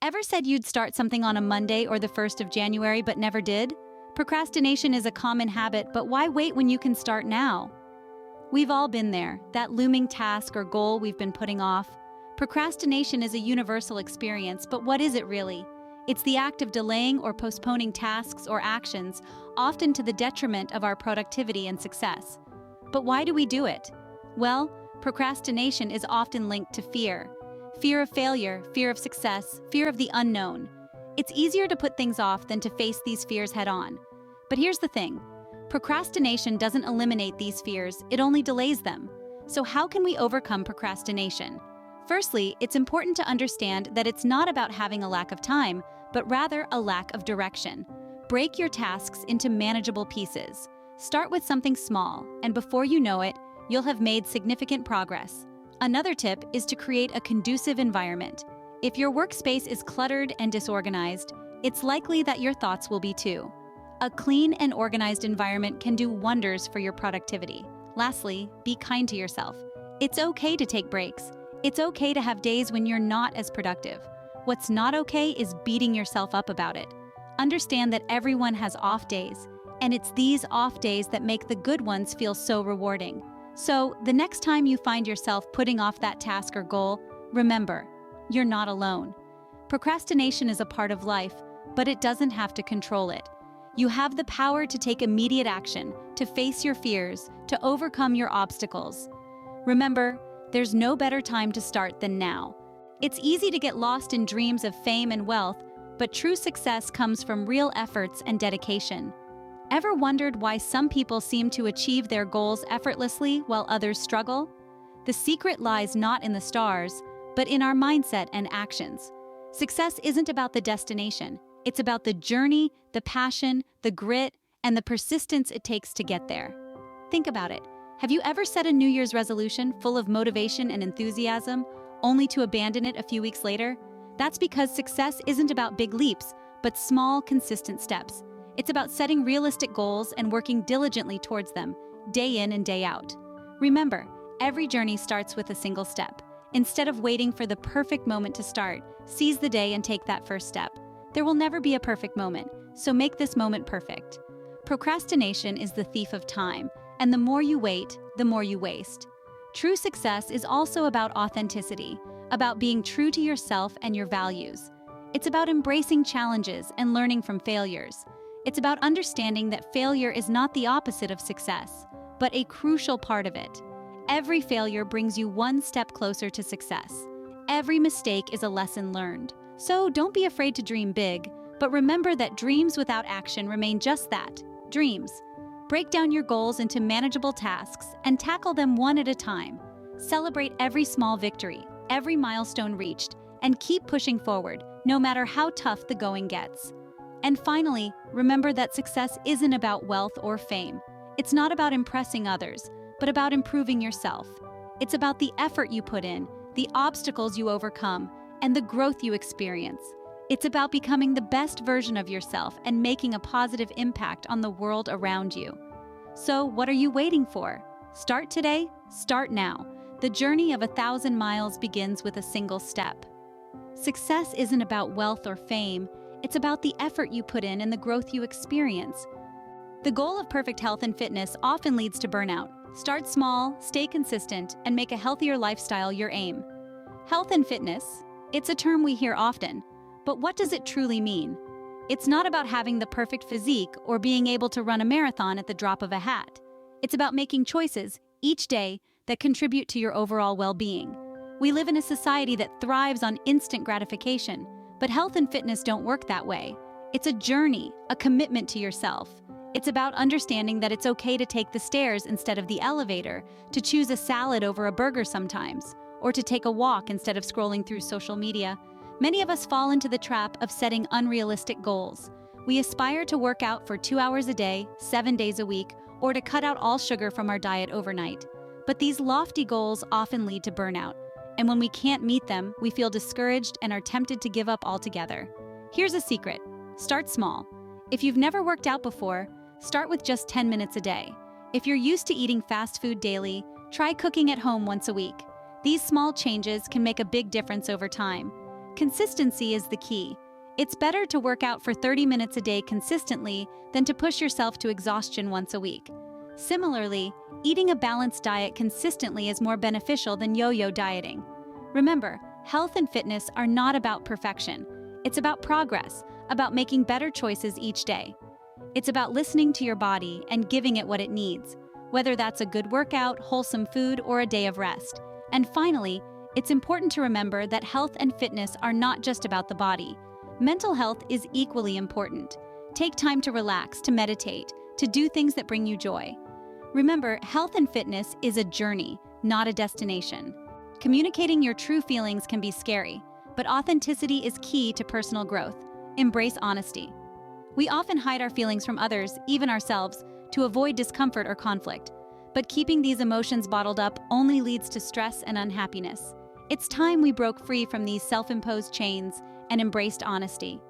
Ever said you'd start something on a Monday or the 1st of January but never did? Procrastination is a common habit, but why wait when you can start now? We've all been there, that looming task or goal we've been putting off. Procrastination is a universal experience, but what is it really? It's the act of delaying or postponing tasks or actions, often to the detriment of our productivity and success. But why do we do it? Well, procrastination is often linked to fear. Fear of failure, fear of success, fear of the unknown. It's easier to put things off than to face these fears head-on. But here's the thing. Procrastination doesn't eliminate these fears, it only delays them. So how can we overcome procrastination? Firstly, it's important to understand that it's not about having a lack of time, but rather a lack of direction. Break your tasks into manageable pieces. Start with something small, and before you know it, you'll have made significant progress. Another tip is to create a conducive environment. If your workspace is cluttered and disorganized, it's likely that your thoughts will be too. A clean and organized environment can do wonders for your productivity. Lastly, be kind to yourself. It's okay to take breaks. It's okay to have days when you're not as productive. What's not okay is beating yourself up about it. Understand that everyone has off days, and it's these off days that make the good ones feel so rewarding. So, the next time you find yourself putting off that task or goal, remember, you're not alone. Procrastination is a part of life, but it doesn't have to control it. You have the power to take immediate action, to face your fears, to overcome your obstacles. Remember, there's no better time to start than now. It's easy to get lost in dreams of fame and wealth, but true success comes from real efforts and dedication. Ever wondered why some people seem to achieve their goals effortlessly while others struggle? The secret lies not in the stars, but in our mindset and actions. Success isn't about the destination. It's about the journey, the passion, the grit, and the persistence it takes to get there. Think about it. Have you ever set a New Year's resolution full of motivation and enthusiasm, only to abandon it a few weeks later? That's because success isn't about big leaps, but small, consistent steps. It's about setting realistic goals and working diligently towards them, day in and day out. Remember, every journey starts with a single step. Instead of waiting for the perfect moment to start, seize the day and take that first step. There will never be a perfect moment, so make this moment perfect. Procrastination is the thief of time, and the more you wait, the more you waste. True success is also about authenticity, about being true to yourself and your values. It's about embracing challenges and learning from failures. It's about understanding that failure is not the opposite of success, but a crucial part of it. Every failure brings you one step closer to success. Every mistake is a lesson learned. So don't be afraid to dream big, but remember that dreams without action remain just that, dreams. Break down your goals into manageable tasks and tackle them one at a time. Celebrate every small victory, every milestone reached, and keep pushing forward, no matter how tough the going gets. And finally, remember that success isn't about wealth or fame. It's not about impressing others, but about improving yourself. It's about the effort you put in, the obstacles you overcome, and the growth you experience. It's about becoming the best version of yourself and making a positive impact on the world around you. So, what are you waiting for? Start today, start now. The journey of 1,000 miles begins with a single step. Success isn't about wealth or fame. It's about the effort you put in and the growth you experience. The goal of perfect health and fitness often leads to burnout. Start small, stay consistent, and make a healthier lifestyle your aim. Health and fitness, it's a term we hear often, but what does it truly mean? It's not about having the perfect physique or being able to run a marathon at the drop of a hat. It's about making choices, each day, that contribute to your overall well-being. We live in a society that thrives on instant gratification, but health and fitness don't work that way. It's a journey, a commitment to yourself. It's about understanding that it's okay to take the stairs instead of the elevator, to choose a salad over a burger sometimes, or to take a walk instead of scrolling through social media. Many of us fall into the trap of setting unrealistic goals. We aspire to work out for 2 hours a day, 7 days a week, or to cut out all sugar from our diet overnight. But these lofty goals often lead to burnout. And when we can't meet them, we feel discouraged and are tempted to give up altogether. Here's a secret. Start small. If you've never worked out before, start with just 10 minutes a day. If you're used to eating fast food daily, try cooking at home once a week. These small changes can make a big difference over time. Consistency is the key. It's better to work out for 30 minutes a day consistently than to push yourself to exhaustion once a week. Similarly, eating a balanced diet consistently is more beneficial than yo-yo dieting. Remember, health and fitness are not about perfection. It's about progress, about making better choices each day. It's about listening to your body and giving it what it needs, whether that's a good workout, wholesome food, or a day of rest. And finally, it's important to remember that health and fitness are not just about the body. Mental health is equally important. Take time to relax, to meditate, to do things that bring you joy. Remember, health and fitness is a journey, not a destination. Communicating your true feelings can be scary, but authenticity is key to personal growth. Embrace honesty. We often hide our feelings from others, even ourselves, to avoid discomfort or conflict. But keeping these emotions bottled up only leads to stress and unhappiness. It's time we broke free from these self-imposed chains and embraced honesty.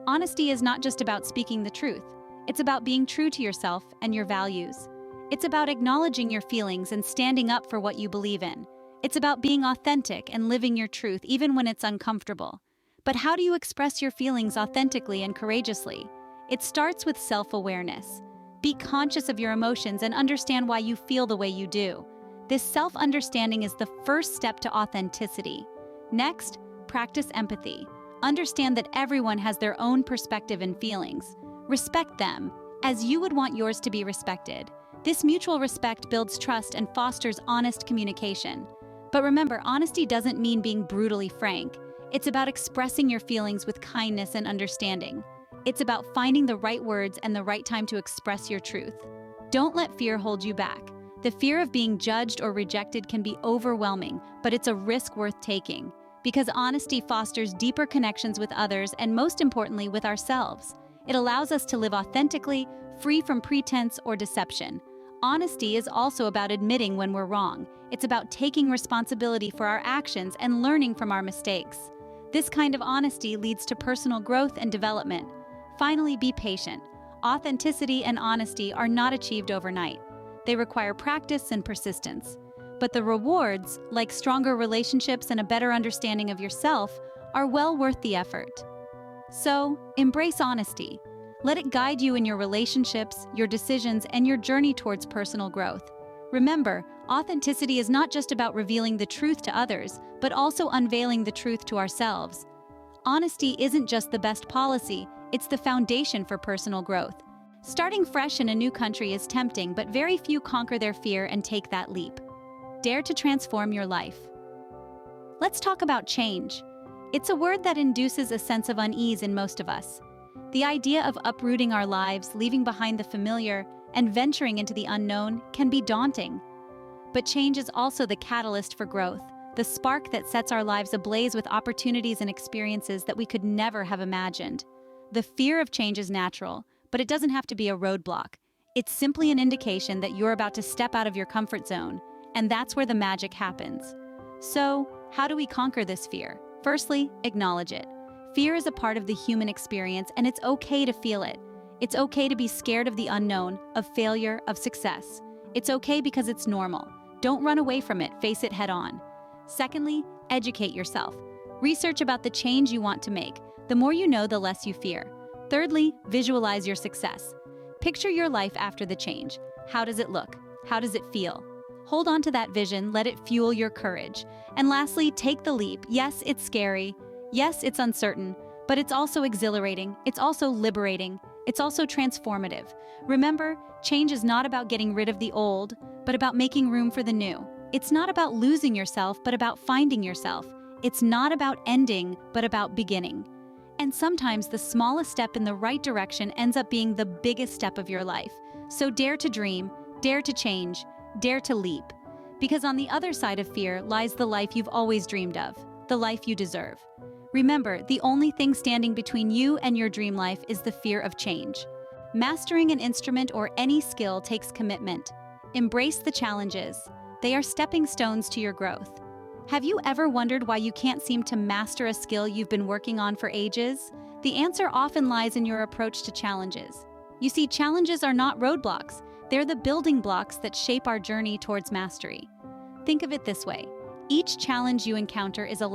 Honesty is not just about speaking the truth. It's about being true to yourself and your values. It's about acknowledging your feelings and standing up for what you believe in. It's about being authentic and living your truth even when it's uncomfortable. But how do you express your feelings authentically and courageously? It starts with self-awareness. Be conscious of your emotions and understand why you feel the way you do. This self-understanding is the first step to authenticity. Next, practice empathy. Understand that everyone has their own perspective and feelings. Respect them, as you would want yours to be respected. This mutual respect builds trust and fosters honest communication. But remember, honesty doesn't mean being brutally frank. It's about expressing your feelings with kindness and understanding. It's about finding the right words and the right time to express your truth. Don't let fear hold you back. The fear of being judged or rejected can be overwhelming, but it's a risk worth taking. Because honesty fosters deeper connections with others and, most importantly, with ourselves. It allows us to live authentically, free from pretense or deception. Honesty is also about admitting when we're wrong. It's about taking responsibility for our actions and learning from our mistakes. This kind of honesty leads to personal growth and development. Finally, be patient. Authenticity and honesty are not achieved overnight. They require practice and persistence. But the rewards, like stronger relationships and a better understanding of yourself, are well worth the effort. So, embrace honesty. Let it guide you in your relationships, your decisions, and your journey towards personal growth. Remember, authenticity is not just about revealing the truth to others, but also unveiling the truth to ourselves. Honesty isn't just the best policy, it's the foundation for personal growth. Starting fresh in a new country is tempting, but very few conquer their fear and take that leap. Dare to transform your life. Let's talk about change. It's a word that induces a sense of unease in most of us. The idea of uprooting our lives, leaving behind the familiar, and venturing into the unknown can be daunting. But change is also the catalyst for growth, the spark that sets our lives ablaze with opportunities and experiences that we could never have imagined. The fear of change is natural, but it doesn't have to be a roadblock. It's simply an indication that you're about to step out of your comfort zone, and that's where the magic happens. So, how do we conquer this fear? Firstly, acknowledge it. Fear is a part of the human experience, and it's okay to feel it. It's okay to be scared of the unknown, of failure, of success. It's okay because it's normal. Don't run away from it, face it head on. Secondly, educate yourself. Research about the change you want to make. The more you know, the less you fear. Thirdly, visualize your success. Picture your life after the change. How does it look? How does it feel? Hold on to that vision, let it fuel your courage. And lastly, take the leap. Yes, it's scary. Yes, it's uncertain, but it's also exhilarating. It's also liberating. It's also transformative. Remember, change is not about getting rid of the old, but about making room for the new. It's not about losing yourself, but about finding yourself. It's not about ending, but about beginning. And sometimes the smallest step in the right direction ends up being the biggest step of your life. So dare to dream, dare to change, dare to leap. Because on the other side of fear lies the life you've always dreamed of, the life you deserve. Remember, the only thing standing between you and your dream life is the fear of change. Mastering an instrument or any skill takes commitment. Embrace the challenges. They are stepping stones to your growth. Have you ever wondered why you can't seem to master a skill you've been working on for ages? The answer often lies in your approach to challenges. You see, challenges are not roadblocks. They're the building blocks that shape our journey towards mastery. Think of it this way. Each challenge you encounter is a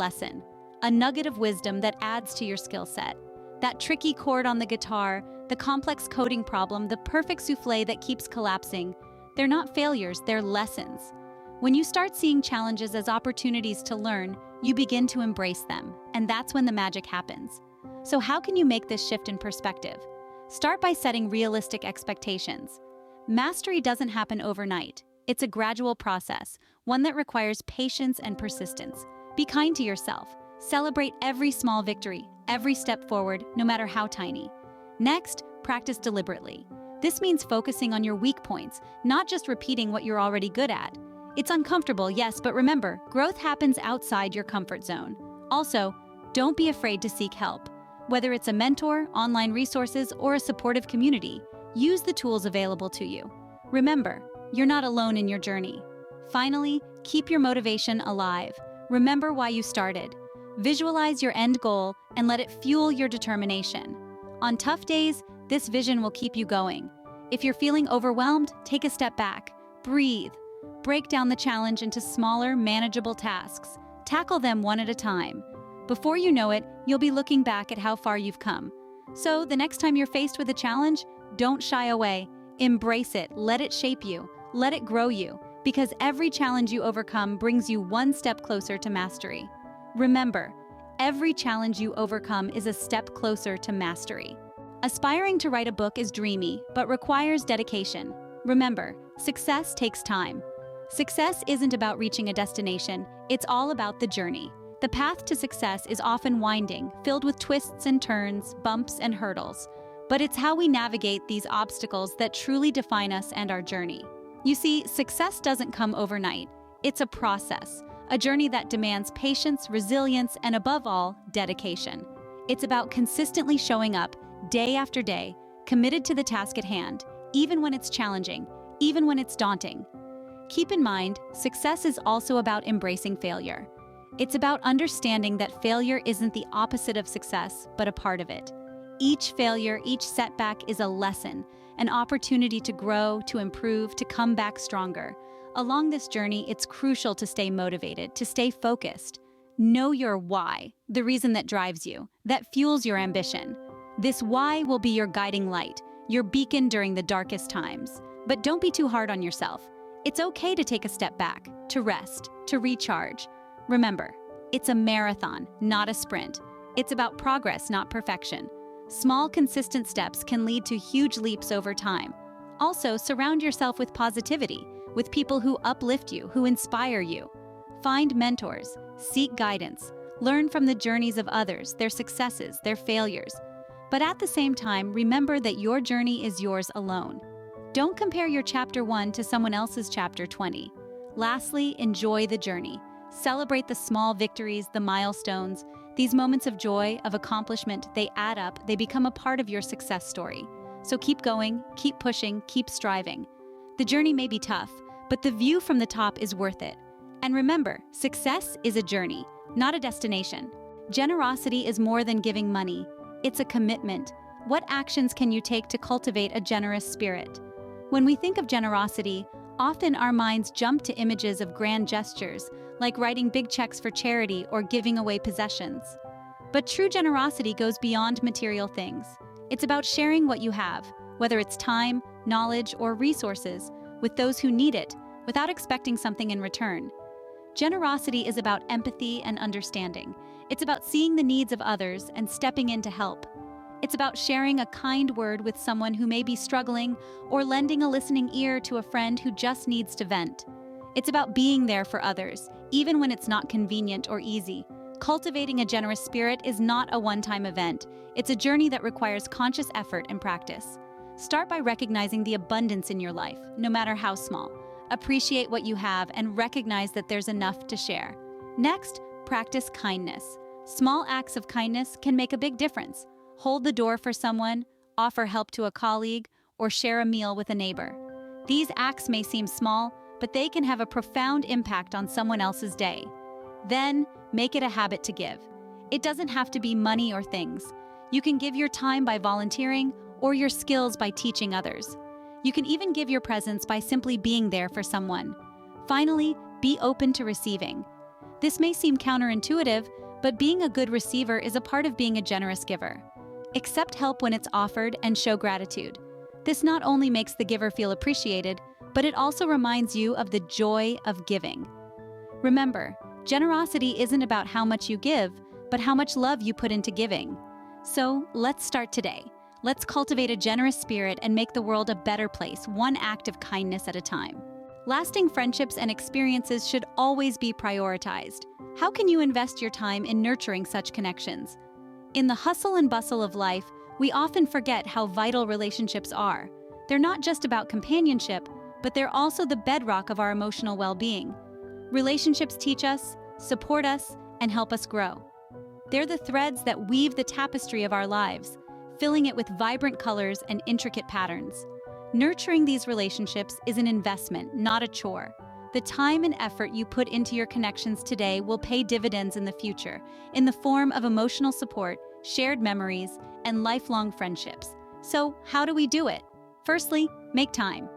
a nugget of wisdom that adds to your skill set. That tricky chord on the guitar, the complex coding problem, the perfect souffle that keeps collapsing. They're not failures, they're lessons. When you start seeing challenges as opportunities to learn, you begin to embrace them, and that's when the magic happens. So how can you make this shift in perspective? Start by setting realistic expectations. Mastery doesn't happen overnight. It's a gradual process, one that requires patience and persistence. Be kind to yourself. Celebrate every small victory, every step forward, no matter how tiny. Next, practice deliberately. This means focusing on your weak points, not just repeating what you're already good at. It's uncomfortable, yes, but remember, growth happens outside your comfort zone. Also, don't be afraid to seek help. Whether it's a mentor, online resources, or a supportive community, use the tools available to you. Remember, you're not alone in your journey. Finally, keep your motivation alive. Remember why you started. Visualize your end goal and let it fuel your determination. On tough days, this vision will keep you going. If you're feeling overwhelmed, take a step back. Breathe. Break down the challenge into smaller, manageable tasks. Tackle them one at a time. Before you know it, you'll be looking back at how far you've come. So, the next time you're faced with a challenge, don't shy away. Embrace it, let it shape you, let it grow you, because every challenge you overcome brings you one step closer to mastery. Remember, every challenge you overcome is a step closer to mastery. Aspiring to write a book is dreamy, but requires dedication. Remember, success takes time. Success isn't about reaching a destination, it's all about the journey. The path to success is often winding, filled with twists and turns, bumps and hurdles. But it's how we navigate these obstacles that truly define us and our journey. You see, success doesn't come overnight. It's a process, a journey that demands patience, resilience, and above all, dedication. It's about consistently showing up, day after day, committed to the task at hand, even when it's challenging, even when it's daunting. Keep in mind, success is also about embracing failure. It's about understanding that failure isn't the opposite of success, but a part of it. Each failure, each setback is a lesson, an opportunity to grow, to improve, to come back stronger. Along this journey, it's crucial to stay motivated, to stay focused. Know your why, the reason that drives you, that fuels your ambition. This why will be your guiding light, your beacon during the darkest times. But don't be too hard on yourself. It's okay to take a step back, to rest, to recharge. Remember, it's a marathon, not a sprint. It's about progress, not perfection. Small, consistent steps can lead to huge leaps over time. Also, surround yourself with positivity, with people who uplift you, who inspire you. Find mentors, seek guidance, learn from the journeys of others, their successes, their failures. But at the same time, remember that your journey is yours alone. Don't compare your chapter 1 to someone else's chapter 20. Lastly, enjoy the journey. Celebrate the small victories, the milestones. These moments of joy, of accomplishment, they add up, they become a part of your success story. So keep going, keep pushing, keep striving. The journey may be tough, but the view from the top is worth it. And remember, success is a journey, not a destination. Generosity is more than giving money. It's a commitment. What actions can you take to cultivate a generous spirit? When we think of generosity, often our minds jump to images of grand gestures, like writing big checks for charity or giving away possessions. But true generosity goes beyond material things. It's about sharing what you have, whether it's time, knowledge, or resources, with those who need it, without expecting something in return. Generosity is about empathy and understanding. It's about seeing the needs of others and stepping in to help. It's about sharing a kind word with someone who may be struggling or lending a listening ear to a friend who just needs to vent. It's about being there for others, even when it's not convenient or easy. Cultivating a generous spirit is not a one-time event. It's a journey that requires conscious effort and practice. Start by recognizing the abundance in your life, no matter how small. Appreciate what you have and recognize that there's enough to share. Next, practice kindness. Small acts of kindness can make a big difference. Hold the door for someone, offer help to a colleague, or share a meal with a neighbor. These acts may seem small, but they can have a profound impact on someone else's day. Then, make it a habit to give. It doesn't have to be money or things. You can give your time by volunteering or your skills by teaching others. You can even give your presence by simply being there for someone. Finally, be open to receiving. This may seem counterintuitive, but being a good receiver is a part of being a generous giver. Accept help when it's offered and show gratitude. This not only makes the giver feel appreciated, but it also reminds you of the joy of giving. Remember, generosity isn't about how much you give, but how much love you put into giving. So, let's start today. Let's cultivate a generous spirit and make the world a better place, one act of kindness at a time. Lasting friendships and experiences should always be prioritized. How can you invest your time in nurturing such connections? In the hustle and bustle of life, we often forget how vital relationships are. They're not just about companionship, but they're also the bedrock of our emotional well-being. Relationships teach us, support us, and help us grow. They're the threads that weave the tapestry of our lives, filling it with vibrant colors and intricate patterns. Nurturing these relationships is an investment, not a chore. The time and effort you put into your connections today will pay dividends in the future, in the form of emotional support, shared memories, and lifelong friendships. So, how do we do it? Firstly, make time.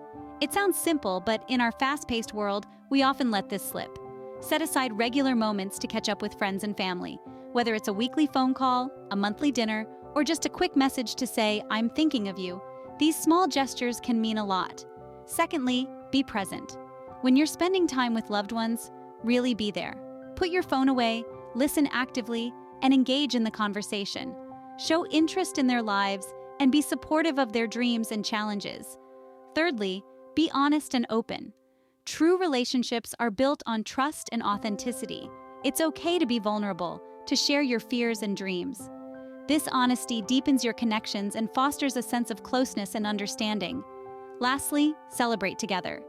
It sounds simple, but in our fast-paced world, we often let this slip. Set aside regular moments to catch up with friends and family, whether it's a weekly phone call, a monthly dinner, or just a quick message to say, "I'm thinking of you." These small gestures can mean a lot. Secondly, be present. When you're spending time with loved ones, really be there. Put your phone away, listen actively, and engage in the conversation. Show interest in their lives and be supportive of their dreams and challenges. Thirdly, be honest and open. True relationships are built on trust and authenticity. It's okay to be vulnerable, to share your fears and dreams. This honesty deepens your connections and fosters a sense of closeness and understanding. Lastly, celebrate together.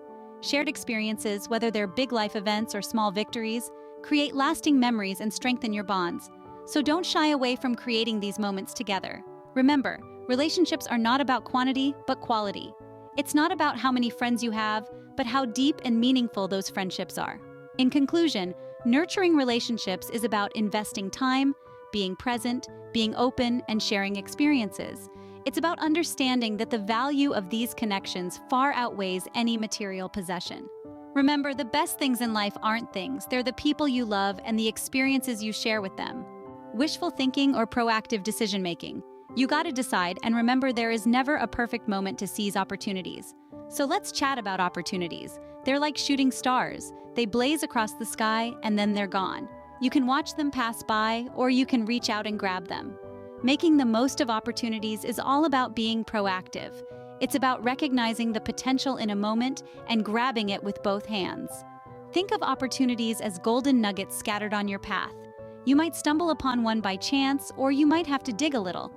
Shared experiences, whether they're big life events or small victories, create lasting memories and strengthen your bonds. So don't shy away from creating these moments together. Remember, relationships are not about quantity, but quality. It's not about how many friends you have, but how deep and meaningful those friendships are. In conclusion, nurturing relationships is about investing time, being present, being open, and sharing experiences. It's about understanding that the value of these connections far outweighs any material possession. Remember, the best things in life aren't things, they're the people you love and the experiences you share with them. Wishful thinking or proactive decision-making? You gotta decide, and remember, there is never a perfect moment to seize opportunities. So let's chat about opportunities. They're like shooting stars. They blaze across the sky and then they're gone. You can watch them pass by, or you can reach out and grab them. Making the most of opportunities is all about being proactive. It's about recognizing the potential in a moment and grabbing it with both hands. Think of opportunities as golden nuggets scattered on your path. You might stumble upon one by chance, or you might have to dig a little.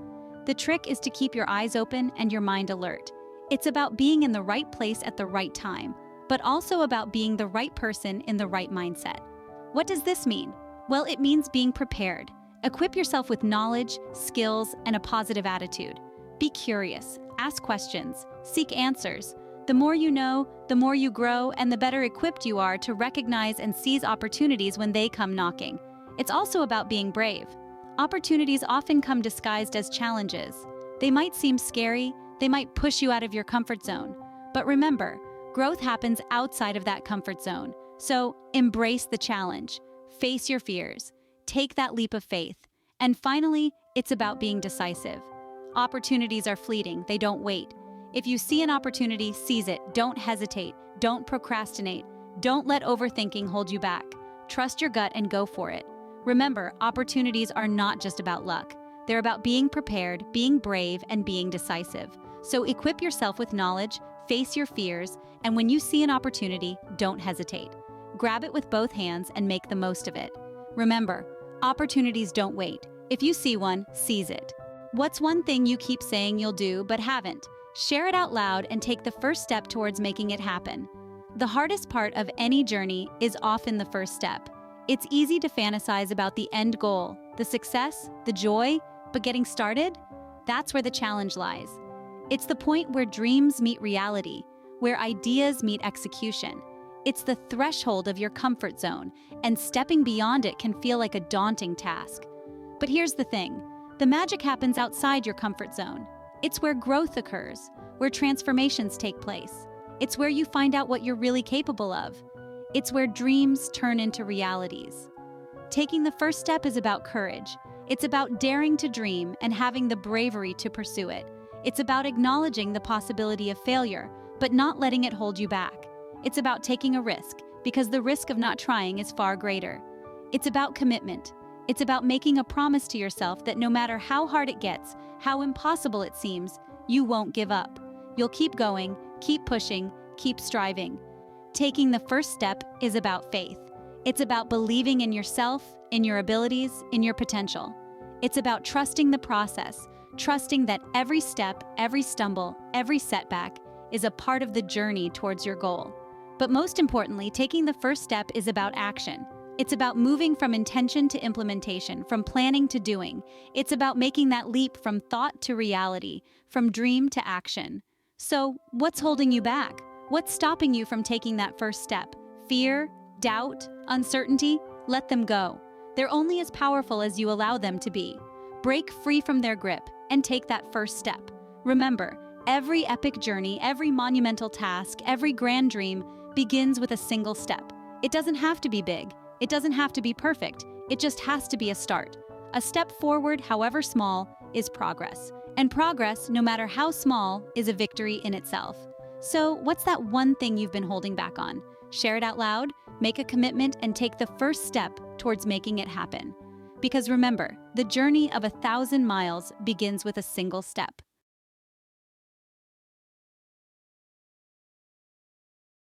The trick is to keep your eyes open and your mind alert. It's about being in the right place at the right time, but also about being the right person in the right mindset. What does this mean? Well, it means being prepared. Equip yourself with knowledge, skills, and a positive attitude. Be curious, ask questions, seek answers. The more you know, the more you grow, and the better equipped you are to recognize and seize opportunities when they come knocking. It's also about being brave. Opportunities often come disguised as challenges. They might seem scary, they might push you out of your comfort zone. But remember, growth happens outside of that comfort zone. So embrace the challenge, face your fears, take that leap of faith. And finally, it's about being decisive. Opportunities are fleeting, they don't wait. If you see an opportunity, seize it. Don't hesitate, don't procrastinate, don't let overthinking hold you back. Trust your gut and go for it. Remember, opportunities are not just about luck. They're about being prepared, being brave, and being decisive. So equip yourself with knowledge, face your fears, and when you see an opportunity, don't hesitate. Grab it with both hands and make the most of it. Remember, opportunities don't wait. If you see one, seize it. What's one thing you keep saying you'll do but haven't? Share it out loud and take the first step towards making it happen. The hardest part of any journey is often the first step. It's easy to fantasize about the end goal, the success, the joy, but getting started? That's where the challenge lies. It's the point where dreams meet reality, where ideas meet execution. It's the threshold of your comfort zone, and stepping beyond it can feel like a daunting task. But here's the thing, the magic happens outside your comfort zone. It's where growth occurs, where transformations take place. It's where you find out what you're really capable of. It's where dreams turn into realities. Taking the first step is about courage. It's about daring to dream and having the bravery to pursue it. It's about acknowledging the possibility of failure, but not letting it hold you back. It's about taking a risk, because the risk of not trying is far greater. It's about commitment. It's about making a promise to yourself that no matter how hard it gets, how impossible it seems, you won't give up. You'll keep going, keep pushing, keep striving. Taking the first step is about faith. It's about believing in yourself, in your abilities, in your potential. It's about trusting the process, trusting that every step, every stumble, every setback is a part of the journey towards your goal. But most importantly, taking the first step is about action. It's about moving from intention to implementation, from planning to doing. It's about making that leap from thought to reality, from dream to action. So, what's holding you back? What's stopping you from taking that first step? Fear, doubt, uncertainty? Let them go. They're only as powerful as you allow them to be. Break free from their grip and take that first step. Remember, every epic journey, every monumental task, every grand dream begins with a single step. It doesn't have to be big. It doesn't have to be perfect. It just has to be a start. A step forward, however small, is progress. And progress, no matter how small, is a victory in itself. So, what's that one thing you've been holding back on? Share it out loud, make a commitment, and take the first step towards making it happen. Because remember, the journey of 1,000 miles begins with a single step.